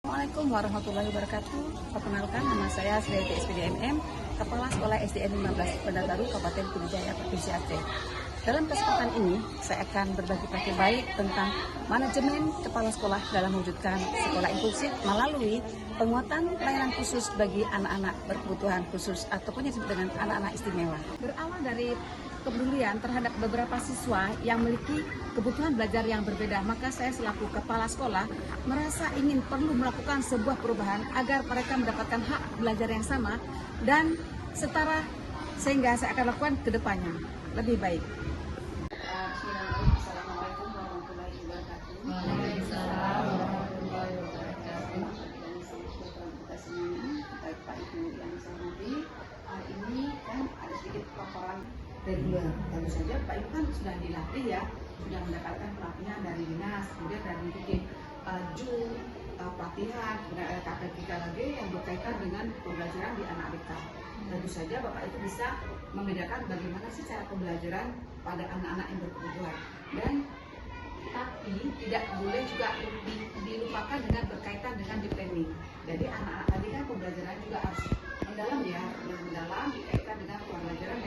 Assalamualaikum warahmatullahi wabarakatuh. Perkenalkan, nama saya Sriati SPDMM, Kepala Sekolah SDN 15 Pendataru, Kabupaten Pidijaya, Provinsi Aceh. Dalam kesempatan ini, saya akan berbagi praktik baik tentang manajemen kepala sekolah dalam mewujudkan sekolah inklusif melalui penguatan pelayanan khusus bagi anak-anak berkebutuhan khusus ataupun yang disebut dengan anak-anak istimewa. Berawal dari kepedulian terhadap beberapa siswa yang memiliki kebutuhan belajar yang berbeda, maka saya selaku kepala sekolah merasa ingin perlu melakukan sebuah perubahan agar mereka mendapatkan hak belajar yang sama dan setara, sehingga saya akan lakukan ke depannya lebih baik. Assalamualaikum warahmatullahi wabarakatuh. Waalaikumsalam warahmatullahi wabarakatuh. Kita semuanya, baik Pak Ibu yang saya hormati, hari ini kan ada sedikit laporan reguler. Tentu saja Pak Ibu kan sudah dilatih ya, sudah mendapatkan pelatihan dari dinas, kemudian dari bikin pelatihan, kemudian ada KPK lagi yang berkaitan dengan pembelajaran di anak BK. Tentu saja Bapak itu bisa membedakan bagaimana sih cara pembelajaran pada anak-anak yang berkebutuhan, dan tapi tidak boleh juga dilupakan dengan berkaitan dengan deep learning. Jadi anak-anak tadi kan pembelajaran juga harus mendalam ya, mendalam dikaitkan dengan pembelajaran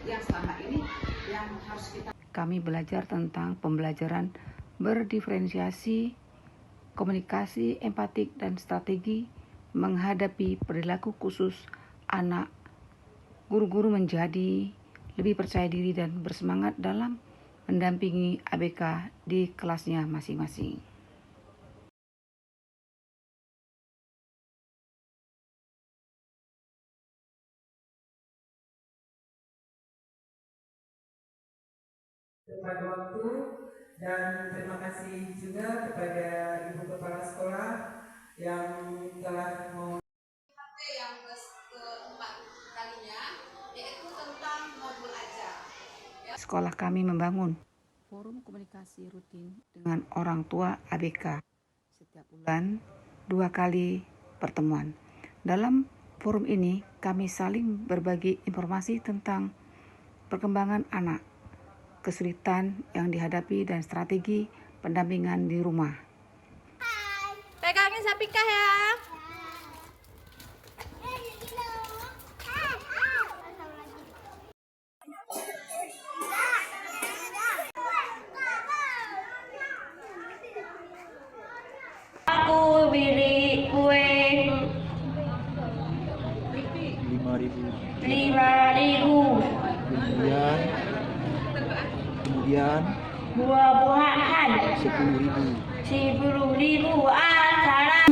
yang selama ini yang harus kita. Kami belajar tentang pembelajaran berdiferensiasi, komunikasi, empatik, dan strategi menghadapi perilaku khusus anak. Guru-guru menjadi lebih percaya diri dan bersemangat dalam mendampingi ABK di kelasnya masing-masing. Tepat waktu, dan terima kasih juga kepada Ibu Kepala Sekolah yang telah yang keempat kalinya, yaitu tentang modul ajar. Sekolah kami membangun forum komunikasi rutin dengan orang tua ABK setiap bulan 2 kali pertemuan. Dalam forum ini kami saling berbagi informasi tentang perkembangan anak, kesulitan yang dihadapi, dan strategi pendampingan di rumah. Pegangin Sapika ya. Aku beli kue 5.000. 5.000. Kemudian Buah-buahan 10.000. 10.000. Acara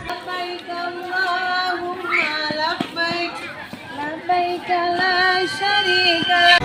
Labbaik Allahumma labbaik, labbaik la syarika lak.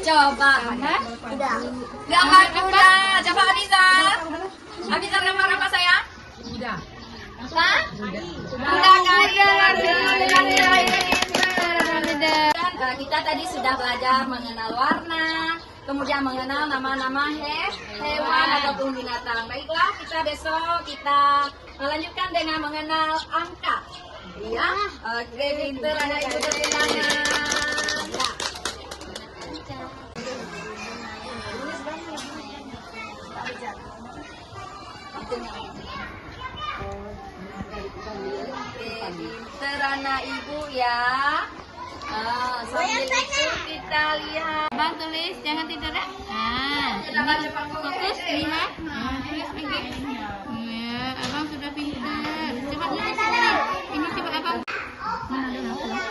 Coba. Udah. Gambar kuda. Coba Abizar. Abizar gambar apa sayang? Kuda. Apa? Kuda Dan kita tadi sudah belajar mengenal warna, kemudian mengenal nama-nama hewan ataupun binatang. Baiklah, kita besok kita melanjutkan dengan mengenal angka. Iya, oke, pinter anak ibu tepuk tangan. Pinter anak ibu ya. Sambil itu kita lihat. Abang tulis, jangan tidur ya. Fokus, lima. Tulis pinggir. Ya, abang sudah pintar. Coba tulis ini coba abang.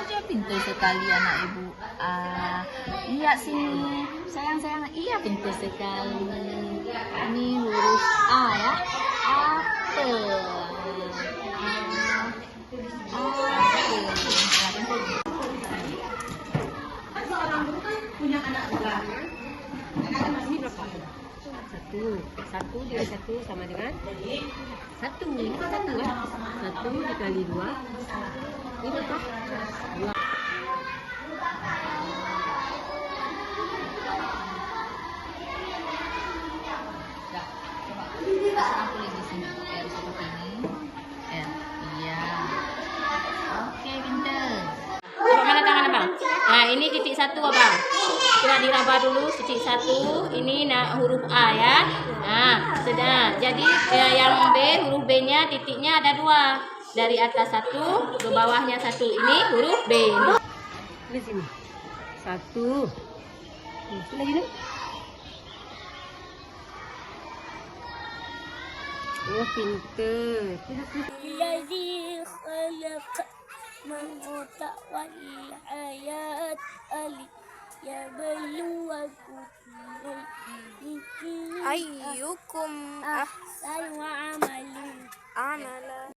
Dia pintar sekali anak ibu. Lihat sini, sayang-sayang. Iya pintar sekali. Ini huruf A ya. Apel. Punya anak dua. Satu dikali satu sama dengan satu. Satu ya. Satu dikali dua. Ini apa? Dua. Aku lihat di sini. R seperti ini. R. Iya. Oke, pintar. Coba mana tangan abang? Nah, ini titik satu abang. Coba diraba dulu titik satu. Ini huruf A ya. Nah, sudah. Jadi yang B, huruf B-nya titiknya ada dua. Dari atas satu, ke bawahnya satu. Ini huruf B. Di sini. Satu. Sudah gitu? Oh, pinter. الذي خلق الموت والحياة ليبلوكم أيكم أحسن عملا